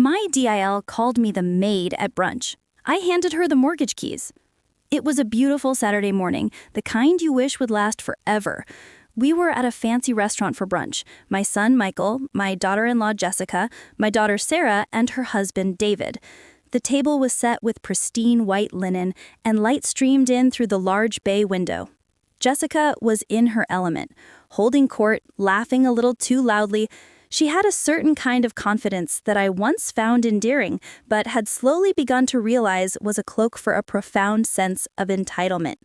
My DIL called me the maid at brunch. I handed her the mortgage keys. It was a beautiful Saturday morning, the kind you wish would last forever. We were at a fancy restaurant for brunch. My son, Michael, my daughter-in-law, Jessica, my daughter, Sarah, and her husband, David. The table was set with pristine white linen, and light streamed in through the large bay window. Jessica was in her element, holding court, laughing a little too loudly. She had a certain kind of confidence that I once found endearing, but had slowly begun to realize was a cloak for a profound sense of entitlement.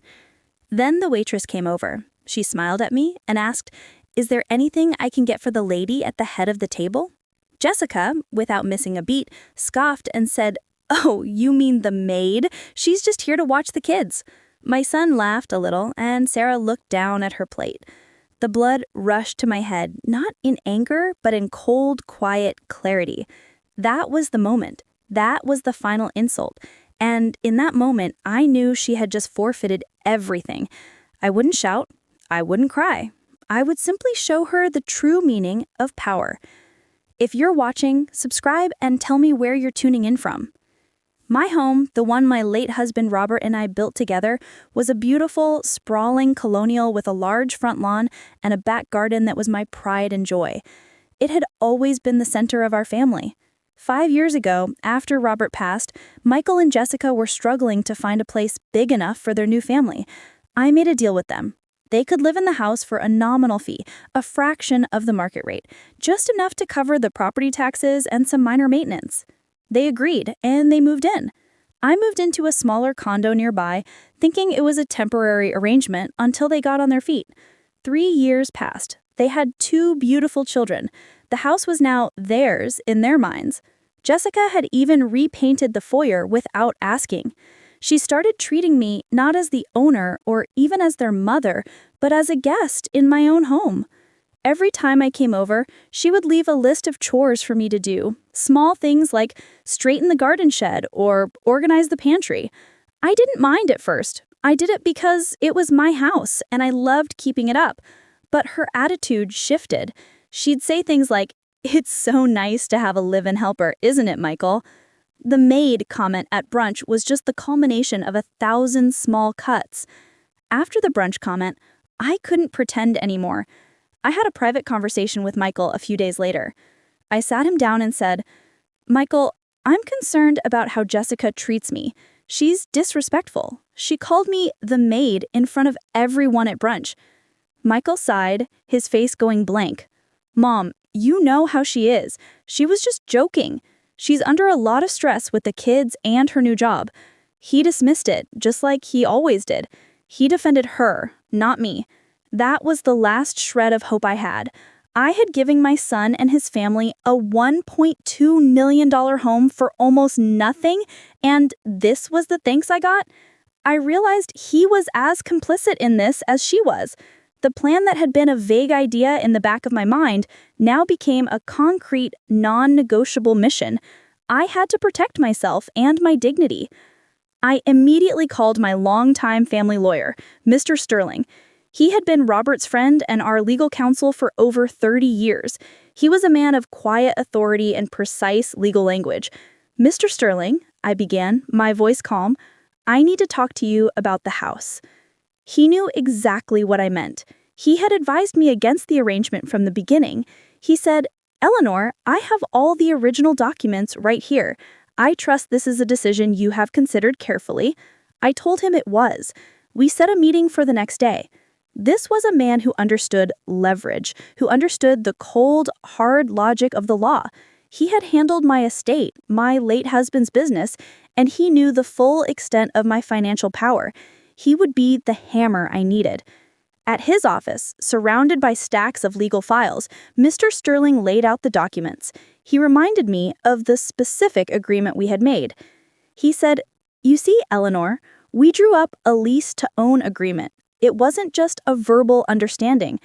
Then the waitress came over. She smiled at me and asked, "Is there anything I can get for the lady at the head of the table?" Jessica, without missing a beat, scoffed and said, "Oh, you mean the maid? She's just here to watch the kids." My son laughed a little, and Sarah looked down at her plate. The blood rushed to my head, not in anger, but in cold, quiet clarity. That was the moment. That was the final insult. And in that moment, I knew she had just forfeited everything. I wouldn't shout. I wouldn't cry. I would simply show her the true meaning of power. If you're watching, subscribe and tell me where you're tuning in from. My home, the one my late husband Robert and I built together, was a beautiful, sprawling colonial with a large front lawn and a back garden that was my pride and joy. It had always been the center of our family. 5 years ago, after Robert passed, Michael and Jessica were struggling to find a place big enough for their new family. I made a deal with them. They could live in the house for a nominal fee, a fraction of the market rate, just enough to cover the property taxes and some minor maintenance. They agreed, and they moved in. I moved into a smaller condo nearby, thinking it was a temporary arrangement until they got on their feet. 3 years passed. They had 2 beautiful children. The house was now theirs in their minds. Jessica had even repainted the foyer without asking. She started treating me not as the owner or even as their mother, but as a guest in my own home. Every time I came over, she would leave a list of chores for me to do, small things like straighten the garden shed or organize the pantry. I didn't mind at first. I did it because it was my house and I loved keeping it up. But her attitude shifted. She'd say things like, "It's so nice to have a live-in helper, isn't it, Michael?" The maid comment at brunch was just the culmination of 1,000 small cuts. After the brunch comment, I couldn't pretend anymore. I had a private conversation with Michael a few days later. I sat him down and said, "Michael, I'm concerned about how Jessica treats me. She's disrespectful. She called me the maid in front of everyone at brunch." Michael sighed, his face going blank. "Mom, you know how she is. She was just joking. She's under a lot of stress with the kids and her new job." He dismissed it, just like he always did. He defended her, not me. That was the last shred of hope I had. I had given my son and his family a $1.2 million home for almost nothing, and this was the thanks I got? I realized he was as complicit in this as she was. The plan that had been a vague idea in the back of my mind now became a concrete, non-negotiable mission. I had to protect myself and my dignity. I immediately called my longtime family lawyer, Mr. Sterling. He had been Robert's friend and our legal counsel for over 30 years. He was a man of quiet authority and precise legal language. "Mr. Sterling," I began, my voice calm, "I need to talk to you about the house." He knew exactly what I meant. He had advised me against the arrangement from the beginning. He said, "Eleanor, I have all the original documents right here. I trust this is a decision you have considered carefully." I told him it was. We set a meeting for the next day. This was a man who understood leverage, who understood the cold, hard logic of the law. He had handled my estate, my late husband's business, and he knew the full extent of my financial power. He would be the hammer I needed. At his office, surrounded by stacks of legal files, Mr. Sterling laid out the documents. He reminded me of the specific agreement we had made. He said, "You see, Eleanor, we drew up a lease-to-own agreement. It wasn't just a verbal understanding.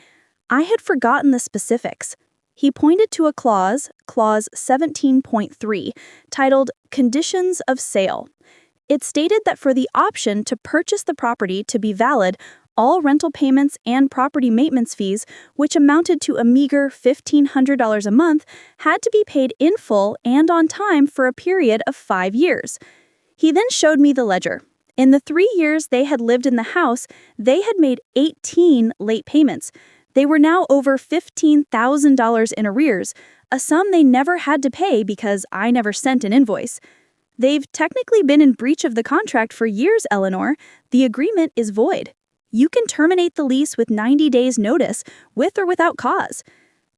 I had forgotten the specifics." He pointed to a clause 17.3, titled Conditions of Sale. It stated that for the option to purchase the property to be valid, All rental payments and property maintenance fees, which amounted to a meager $1,500 a month, had to be paid in full and on time for a period of 5 years. He then showed me the ledger. In the 3 years they had lived in the house, they had made 18 late payments. They were now over $15,000 in arrears, a sum they never had to pay because I never sent an invoice. They've technically been in breach of the contract for years, Eleanor. The agreement is void. You can terminate the lease with 90 days' notice, with or without cause.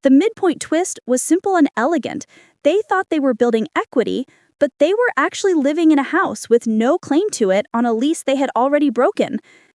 The midpoint twist was simple and elegant. They thought they were building equity, but they were actually living in a house with no claim to it on a lease they had already broken.